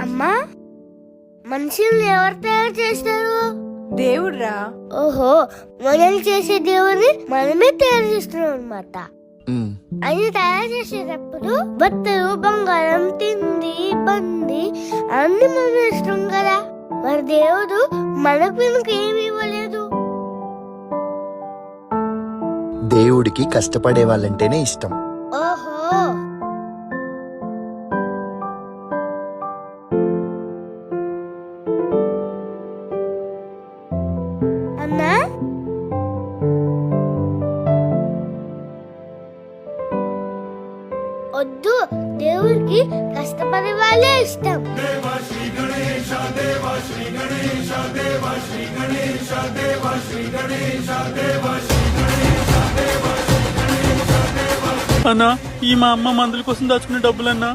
అమ్మా, మనుషుల్ని ఎవరు తయారు చేస్తారు? దేవుడ్రా. ఓహో, మనల్ని చేసే దేవుని మనమే తయారు చేస్తున్నాం అనమాట. అది తయారు చేసేటప్పుడు బట్టలు, బంగారం, తిండి, బండి అన్ని మనం ఇష్టం కదా. మరి దేవుడు మనకు ఏమి ఇవ్వలేదు. దేవుడికి కష్టపడే వాళ్ళంటేనే ఇష్టం. ఓహో, అన్నా వద్దు, దేవుడికి కష్టపడే వాళ్ళే ఇష్టం. అన్నా, ఈ మా అమ్మ మందుల కోసం దాచుకునే డబ్బులన్నా.